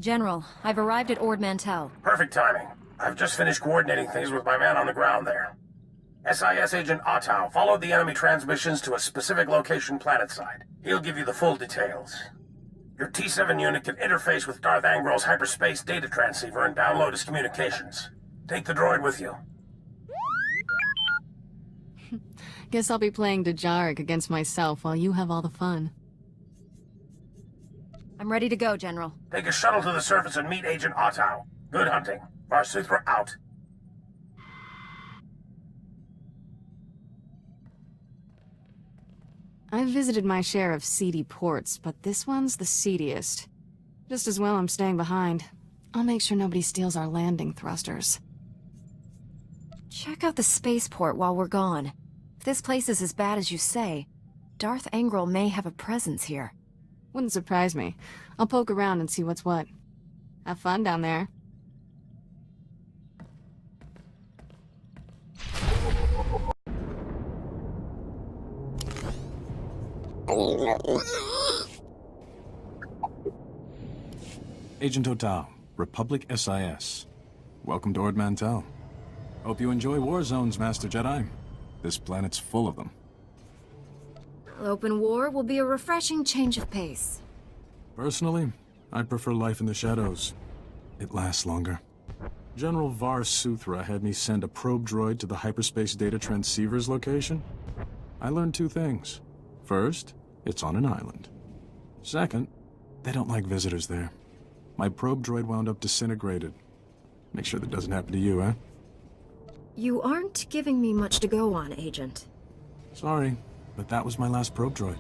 General, I've arrived at Ord Mantell. Perfect timing. I've just finished coordinating things with my man on the ground there. SIS Agent Otto followed the enemy transmissions to a specific location planetside. He'll give you the full details. Your T7 unit can interface with Darth Angrel's hyperspace data transceiver and download his communications. Take the droid with you. Guess I'll be playing Dejaric against myself while you have all the fun. I'm ready to go, General. Take a shuttle to the surface and meet Agent Otto. Good hunting. SWTOR out. I've visited my share of seedy ports, but this one's the seediest. Just as well I'm staying behind. I'll make sure nobody steals our landing thrusters. Check out the spaceport while we're gone. If this place is as bad as you say, Darth Angrel may have a presence here. Wouldn't surprise me. I'll poke around and see what's what. Have fun down there. Agent Otto, Republic SIS. Welcome to Ord Mantell. Hope you enjoy war zones, Master Jedi. This planet's full of them. Open war will be a refreshing change of pace. Personally, I prefer life in the shadows. It lasts longer. General Var Suthra had me send a probe droid to the hyperspace data transceiver's location. I learned two things. First, it's on an island. Second, they don't like visitors there. My probe droid wound up disintegrated. Make sure that doesn't happen to you, eh? You aren't giving me much to go on, Agent. Sorry, but that was my last probe droid.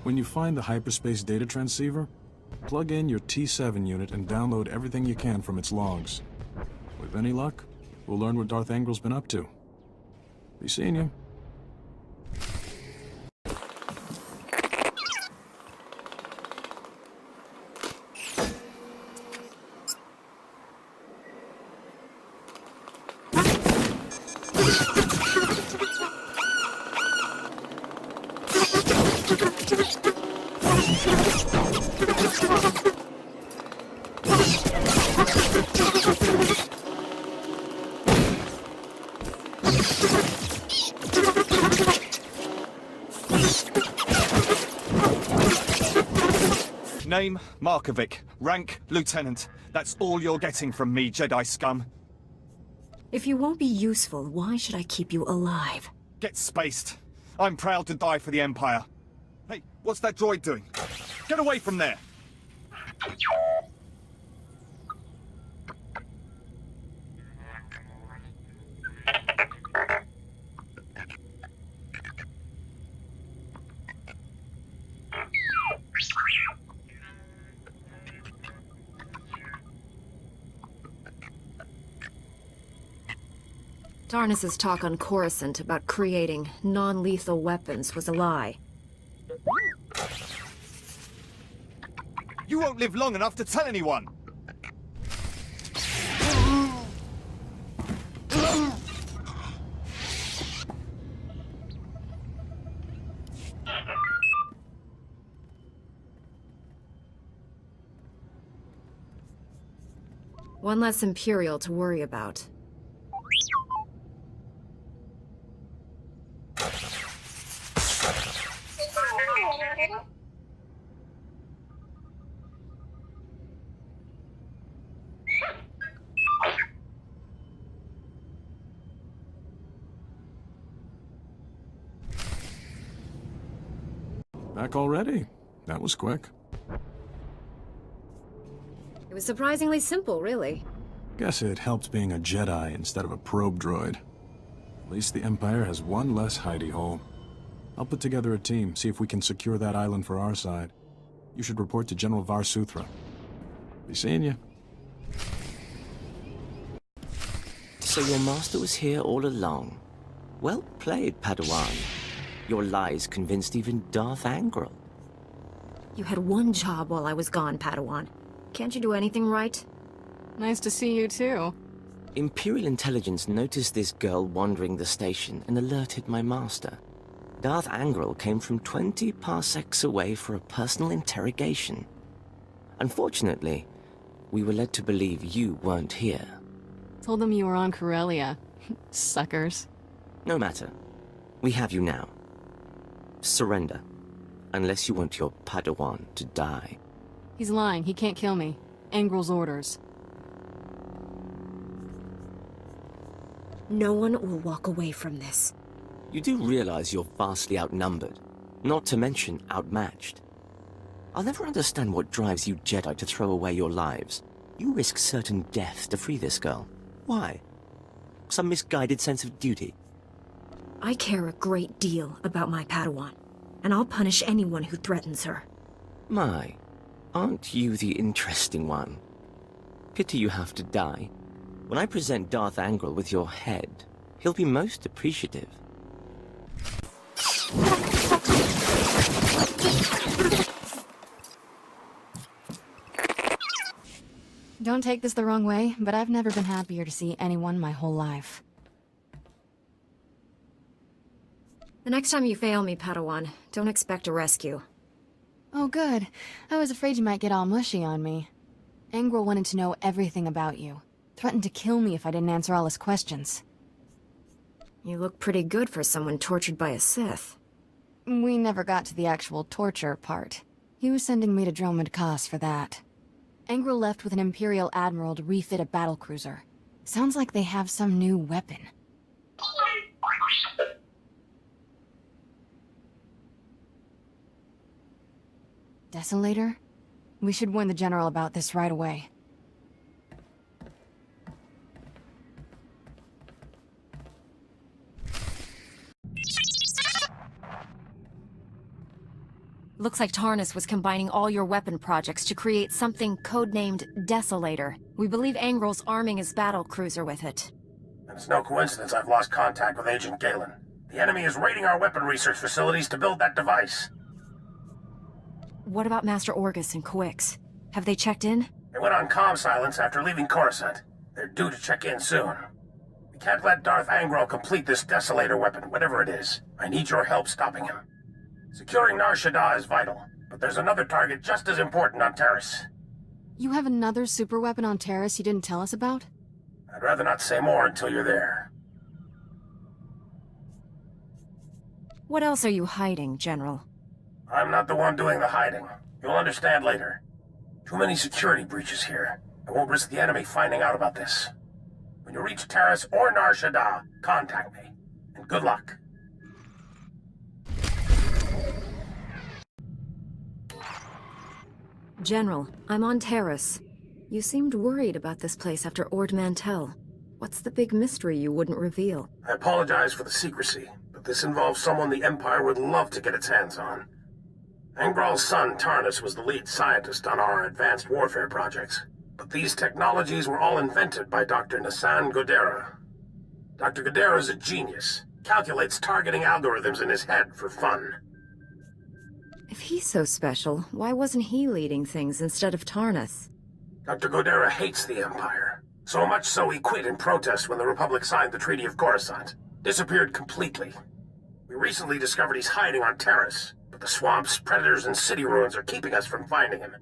When you find the hyperspace data transceiver, plug in your T7 unit and download everything you can from its logs. With any luck, we'll learn what Darth Angrel's been up to. Be seeing you. Name, Markovic. Rank, Lieutenant. That's all you're getting from me, Jedi scum. If you won't be useful, why should I keep you alive? Get spaced. I'm proud to die for the Empire. Hey, what's that droid doing? Get away from there! Taris's talk on Coruscant about creating non-lethal weapons was a lie. You won't live long enough to tell anyone! One less Imperial to worry about. Back already? That was quick. It was surprisingly simple, really. Guess it helped being a Jedi instead of a probe droid. At least the Empire has one less hidey hole. I'll put together a team, see if we can secure that island for our side. You should report to General Var Suthra. Be seeing you. So your master was here all along. Well played, Padawan. Your lies convinced even Darth Angrel. You had one job while I was gone, Padawan. Can't you do anything right? Nice to see you too. Imperial intelligence noticed this girl wandering the station and alerted my master. Darth Angrel came from 20 parsecs away for a personal interrogation. Unfortunately, we were led to believe you weren't here. Told them you were on Corellia. Suckers. No matter. We have you now. Surrender. Unless you want your Padawan to die. He's lying. He can't kill me. Angrel's orders. No one will walk away from this. You do realize you're vastly outnumbered, not to mention outmatched. I'll never understand what drives you Jedi to throw away your lives. You risk certain death to free this girl. Why? Some misguided sense of duty? I care a great deal about my Padawan, and I'll punish anyone who threatens her. My, aren't you the interesting one? Pity you have to die. When I present Darth Angrel with your head, he'll be most appreciative. Don't take this the wrong way, but I've never been happier to see anyone my whole life. The next time you fail me, Padawan, don't expect a rescue. Oh, good. I was afraid you might get all mushy on me. Angrel wanted to know everything about you. Threatened to kill me if I didn't answer all his questions. You look pretty good for someone tortured by a Sith. We never got to the actual torture part. He was sending me to Dromund Kaas for that. Angrel left with an Imperial Admiral to refit a battlecruiser. Sounds like they have some new weapon. Desolator? We should warn the General about this right away. Looks like Taris was combining all your weapon projects to create something codenamed Desolator. We believe Angrel's arming his battlecruiser with it. And it's no coincidence I've lost contact with Agent Galen. The enemy is raiding our weapon research facilities to build that device. What about Master Orgus and Quix? Have they checked in? They went on comm silence after leaving Coruscant. They're due to check in soon. We can't let Darth Angrel complete this Desolator weapon, whatever it is. I need your help stopping him. Securing Nar Shaddaa is vital, but there's another target just as important on Taris. You have another super weapon on Taris you didn't tell us about? I'd rather not say more until you're there. What else are you hiding, General? I'm not the one doing the hiding. You'll understand later. Too many security breaches here. I won't risk the enemy finding out about this. When you reach Taris or Nar Shaddaa, contact me. And good luck. General, I'm on Taris. You seemed worried about this place after Ord Mantell. What's the big mystery you wouldn't reveal? I apologize for the secrecy, but this involves someone the Empire would love to get its hands on. Angrel's son, Taris, was the lead scientist on our advanced warfare projects. But these technologies were all invented by Dr. Nassan Godera. Dr. Godera is a genius. Calculates targeting algorithms in his head for fun. If he's so special, why wasn't he leading things instead of Taris? Dr. Godera hates the Empire. So much so he quit in protest when the Republic signed the Treaty of Coruscant. Disappeared completely. We recently discovered he's hiding on Taris, but the swamps, predators, and city ruins are keeping us from finding him.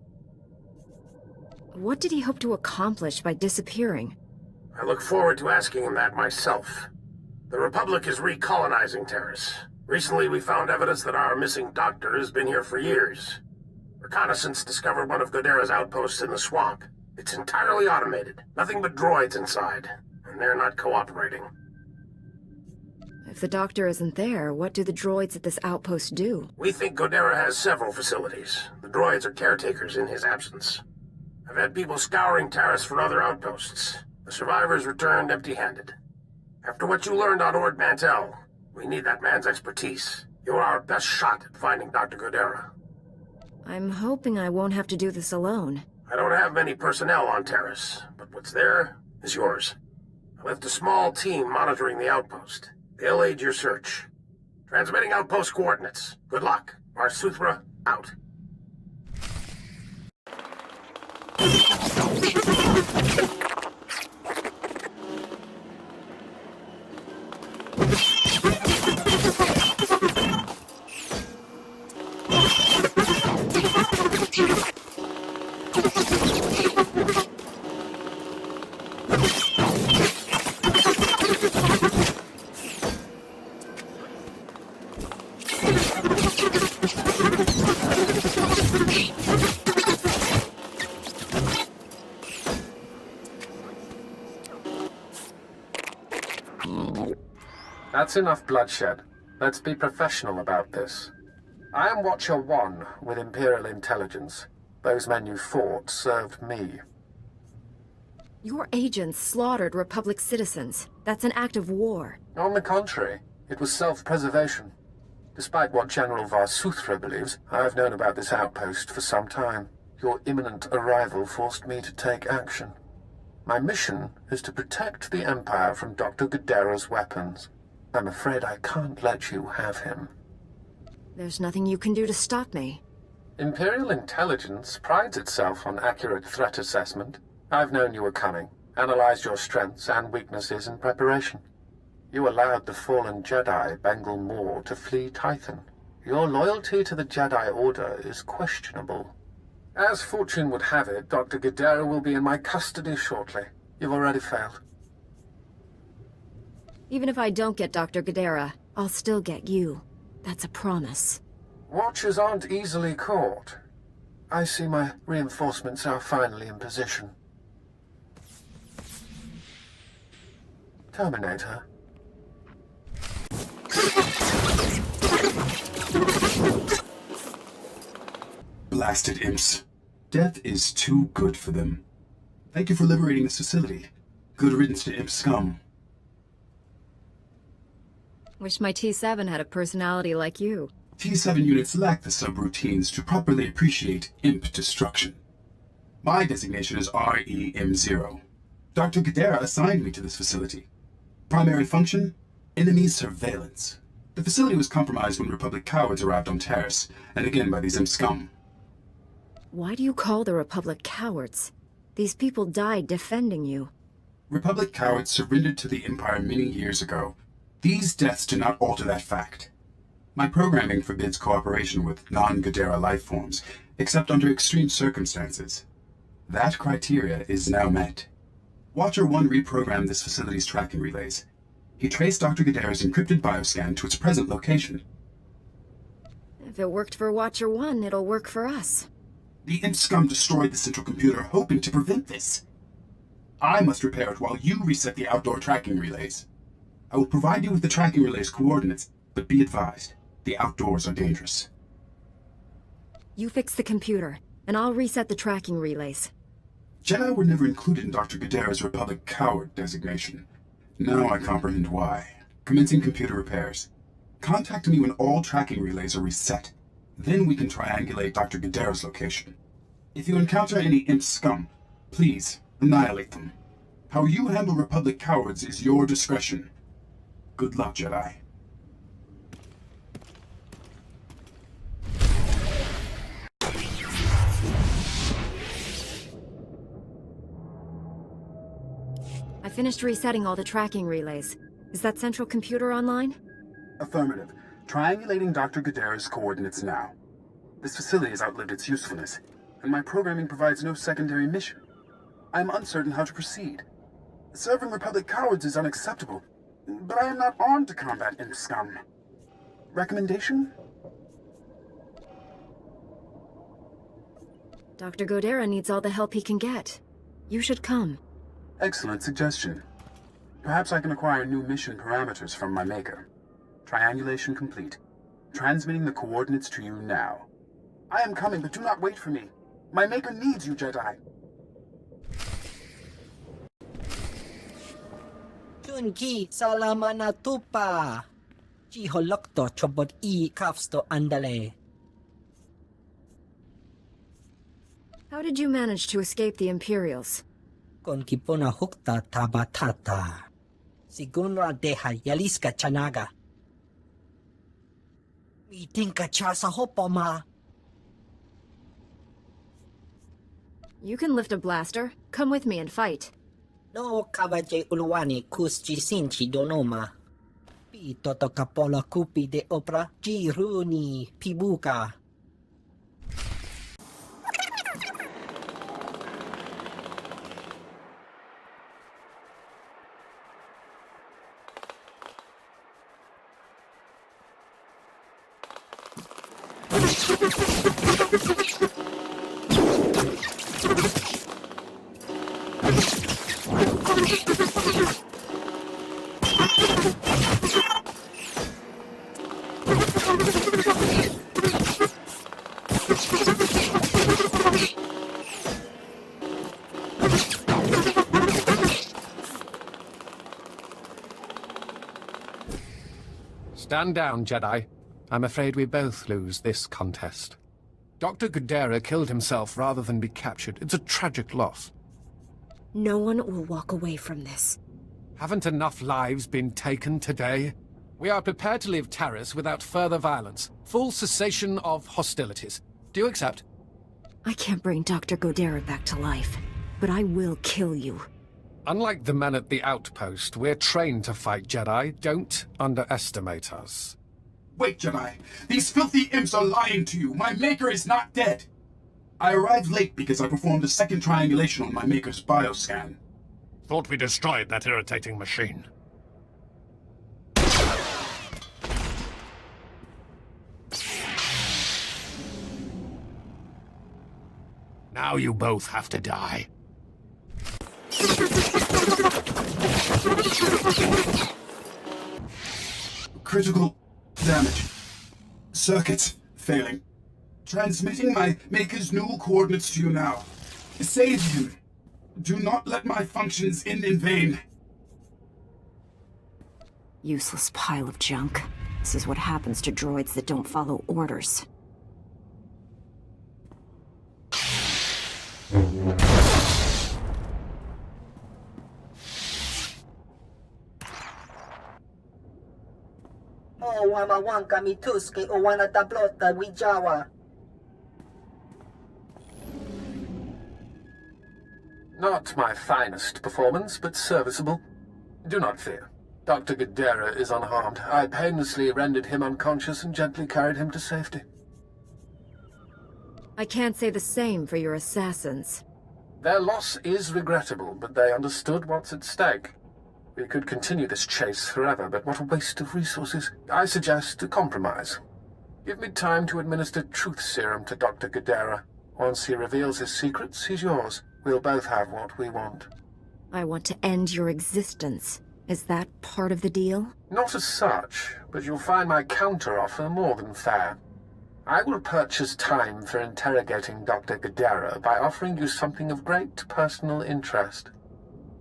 What did he hope to accomplish by disappearing? I look forward to asking him that myself. The Republic is recolonizing Taris. Recently, we found evidence that our missing doctor has been here for years. Reconnaissance discovered one of Godera's outposts in the swamp. It's entirely automated. Nothing but droids inside. And they're not cooperating. If the doctor isn't there, what do the droids at this outpost do? We think Godera has several facilities. The droids are caretakers in his absence. I've had people scouring Taris for other outposts. The survivors returned empty-handed. After what you learned on Ord Mantell, we need that man's expertise. You're our best shot at finding Dr. Godera. I'm hoping I won't have to do this alone. I don't have many personnel on Taris, but what's there is yours. I left a small team monitoring the outpost. They'll aid your search. Transmitting outpost coordinates. Good luck. SWTOR, out. That's enough bloodshed. Let's be professional about this. I am Watcher 1 with Imperial Intelligence. Those men you fought served me. Your agents slaughtered Republic citizens. That's an act of war. On the contrary, it was self-preservation. Despite what General SWTOR believes, I have known about this outpost for some time. Your imminent arrival forced me to take action. My mission is to protect the Empire from Dr. Gadera's weapons. I'm afraid I can't let you have him. There's nothing you can do to stop me. Imperial Intelligence prides itself on accurate threat assessment. I've known you were coming, analyzed your strengths and weaknesses in preparation. You allowed the fallen Jedi Bengal Moore to flee Tython. Your loyalty to the Jedi Order is questionable. As fortune would have it, Dr. Gadera will be in my custody shortly. You've already failed. Even if I don't get Dr. Gadera, I'll still get you. That's a promise. Watchers aren't easily caught. I see my reinforcements are finally in position. Terminate her. Blasted imps. Death is too good for them. Thank you for liberating this facility. Good riddance to imp scum. Wish my T7 had a personality like you. T7 units lack the subroutines to properly appreciate imp destruction. My designation is REM0. Dr. Gadera assigned me to this facility. Primary function? Enemy surveillance. The facility was compromised when Republic cowards arrived on Taris, and again by these imp scum. Why do you call the Republic cowards? These people died defending you. Republic cowards surrendered to the Empire many years ago. These deaths do not alter that fact. My programming forbids cooperation with non-Gadera life forms, except under extreme circumstances. That criteria is now met. Watcher 1 reprogrammed this facility's tracking relays. He traced Dr. Gadera's encrypted bioscan to its present location. If it worked for Watcher 1, it'll work for us. The imp scum destroyed the central computer, hoping to prevent this. I must repair it while you reset the outdoor tracking relays. I will provide you with the tracking relay's coordinates, but be advised, the outdoors are dangerous. You fix the computer, and I'll reset the tracking relays. Jedi were never included in Dr. Gadera's Republic Coward designation. Now I comprehend why. Commencing computer repairs. Contact me when all tracking relays are reset. Then we can triangulate Dr. Gadera's location. If you encounter any imp scum, please annihilate them. How you handle Republic cowards is your discretion. Good luck, Jedi. I finished resetting all the tracking relays. Is that central computer online? Affirmative. Triangulating Dr. Gadera's coordinates now. This facility has outlived its usefulness, and my programming provides no secondary mission. I am uncertain how to proceed. Serving Republic cowards is unacceptable, but I am not armed to combat imp scum. Recommendation? Dr. Gadera needs all the help he can get. You should come. Excellent suggestion. Perhaps I can acquire new mission parameters from my maker. Triangulation complete. Transmitting the coordinates to you now. I am coming, but do not wait for me. My maker needs you, Jedi. Junki, salamat na tupa. Jiholokto chobot I kafsto andale. How did you manage to escape the Imperials? Kon kipona hukta tabatata. Sigunra deha yaliska chanaga. Meeting ka cha sa hopoma. You can lift a blaster. Come with me and fight. No kabaje ulwani kusji sinchi donoma. Pi toto kapola kupi de opera jiruni pibuka. Stand down, Jedi. I'm afraid we both lose this contest. Dr. Gudera killed himself rather than be captured. It's a tragic loss. No one will walk away from this. Haven't enough lives been taken today? We are prepared to leave Taris without further violence. Full cessation of hostilities. Do you accept? I can't bring Dr. Gudera back to life, but I will kill you. Unlike the men at the outpost, we're trained to fight, Jedi. Don't underestimate us. Wait, Jedi. These filthy imps are lying to you. My Maker is not dead. I arrived late because I performed a second triangulation on my Maker's bioscan. Thought we destroyed that irritating machine. Now you both have to die. Critical damage. Circuits failing. Transmitting my Maker's new coordinates to you now. Save him. Do not let my functions end in vain. Useless pile of junk. This is what happens to droids that don't follow orders. O wamawangka mituski o wanatablota wijawa. Not my finest performance, but serviceable. Do not fear. Dr. Gudera is unharmed. I painlessly rendered him unconscious and gently carried him to safety. I can't say the same for your assassins. Their loss is regrettable, but they understood what's at stake. We could continue this chase forever, but what a waste of resources. I suggest a compromise. Give me time to administer truth serum to Dr. Gudera. Once he reveals his secrets, he's yours. We'll both have what we want. I want to end your existence. Is that part of the deal? Not as such, but you'll find my counter-offer more than fair. I will purchase time for interrogating Dr. Gudera by offering you something of great personal interest.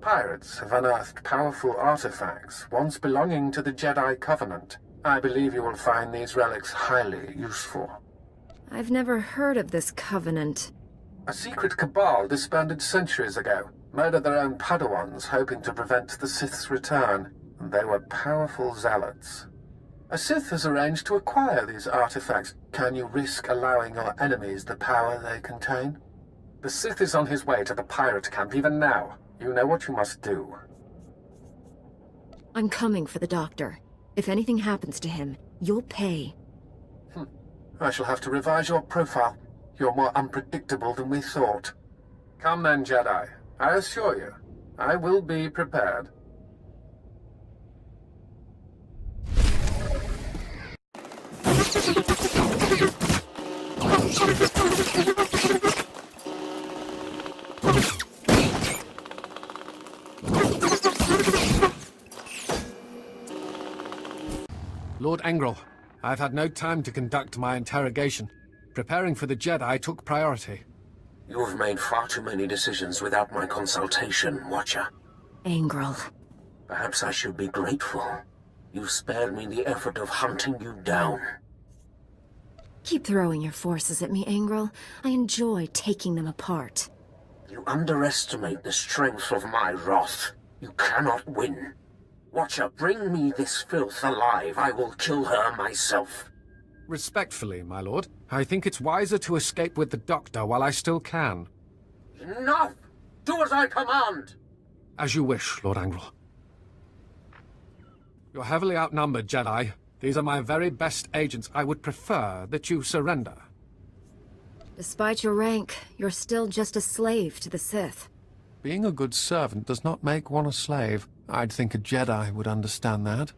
Pirates have unearthed powerful artifacts, once belonging to the Jedi Covenant. I believe you will find these relics highly useful. I've never heard of this Covenant. A secret cabal disbanded centuries ago, murdered their own Padawans hoping to prevent the Sith's return, and they were powerful zealots. A Sith has arranged to acquire these artifacts. Can you risk allowing your enemies the power they contain? The Sith is on his way to the pirate camp even now. You know what you must do. I'm coming for the doctor. If anything happens to him, you'll pay. I shall have to revise your profile. You're more unpredictable than we thought. Come then, Jedi. I assure you, I will be prepared. Lord Engrel, I've had no time to conduct my interrogation. Preparing for the Jedi took priority. You've made far too many decisions without my consultation, Watcher. Engrel. Perhaps I should be grateful. You've spared me the effort of hunting you down. Keep throwing your forces at me, Engrel. I enjoy taking them apart. You underestimate the strength of my wrath. You cannot win. Watcher, bring me this filth alive. I will kill her myself. Respectfully, my lord, I think it's wiser to escape with the Doctor while I still can. Enough! Do as I command! As you wish, Lord Engrel. You're heavily outnumbered, Jedi. These are my very best agents. I would prefer that you surrender. Despite your rank, you're still just a slave to the Sith. Being a good servant does not make one a slave. I'd think a Jedi would understand that.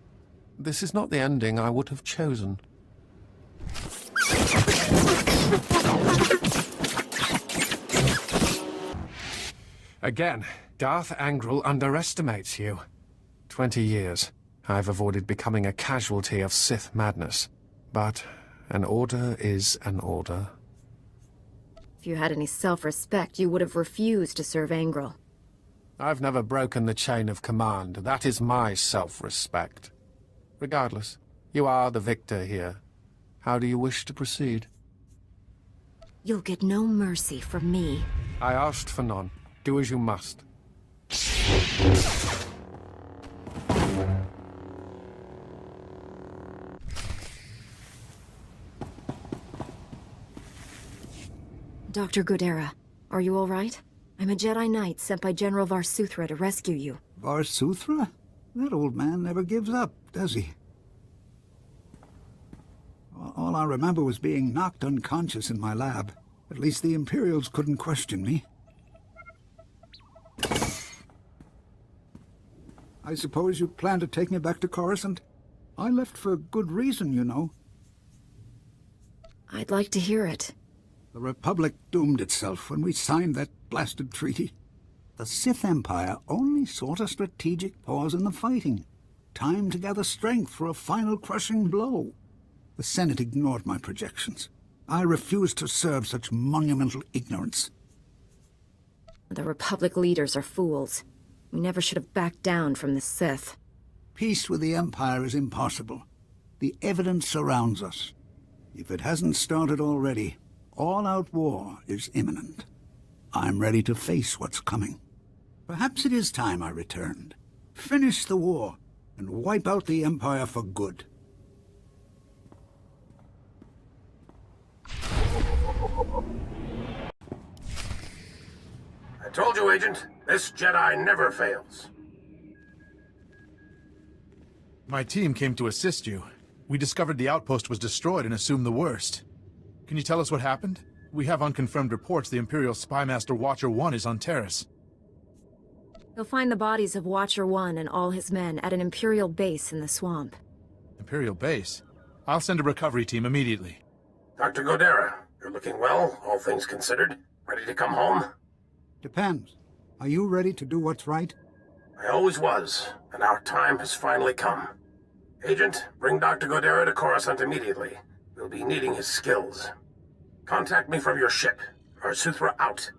This is not the ending I would have chosen. Again, Darth Angrel underestimates you. 20 years. I've avoided becoming a casualty of Sith madness. But an order is an order. If you had any self-respect, you would have refused to serve Engrel. I've never broken the chain of command. That is my self-respect. Regardless, You are the victor here. How do you wish to proceed? You'll get no mercy from me. I asked for none. Do as you must. Dr. Godera, are you all right? I'm a Jedi Knight sent by General SWTOR to rescue you. SWTOR? That old man never gives up, does he? All I remember was being knocked unconscious in my lab. At least the Imperials couldn't question me. I suppose you plan to take me back to Coruscant? I left for good reason, you know. I'd like to hear it. The Republic doomed itself when we signed that blasted treaty. The Sith Empire only sought a strategic pause in the fighting. Time to gather strength for a final crushing blow. The Senate ignored my projections. I refused to serve such monumental ignorance. The Republic leaders are fools. We never should have backed down from the Sith. Peace with the Empire is impossible. The evidence surrounds us. If it hasn't started already, all-out war is imminent. I'm ready to face what's coming. Perhaps it is time I returned. Finish the war and wipe out the Empire for good. I told you, Agent. This Jedi never fails. My team came to assist you. We discovered the outpost was destroyed and assumed the worst. Can you tell us what happened? We have unconfirmed reports the Imperial Spymaster Watcher 1 is on Taris. You'll find the bodies of Watcher 1 and all his men at an Imperial base in the swamp. Imperial base? I'll send a recovery team immediately. Dr. Godera, you're looking well, all things considered. Ready to come home? Depends. Are you ready to do what's right? I always was, and our time has finally come. Agent, bring Dr. Godera to Coruscant immediately. We'll be needing his skills. Contact me from your ship. SWTOR out.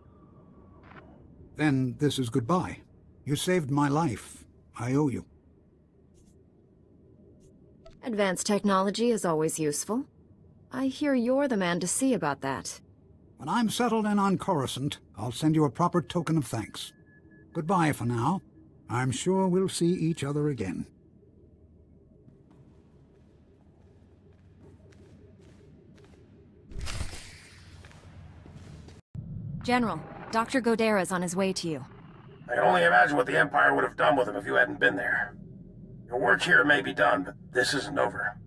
Then this is goodbye. You saved my life. I owe you. Advanced technology is always useful. I hear you're the man to see about that. When I'm settled in on Coruscant, I'll send you a proper token of thanks. Goodbye for now. I'm sure we'll see each other again. General, Dr. Godera's on his way to you. I can only imagine what the Empire would have done with him if you hadn't been there. Your work here may be done, but this isn't over.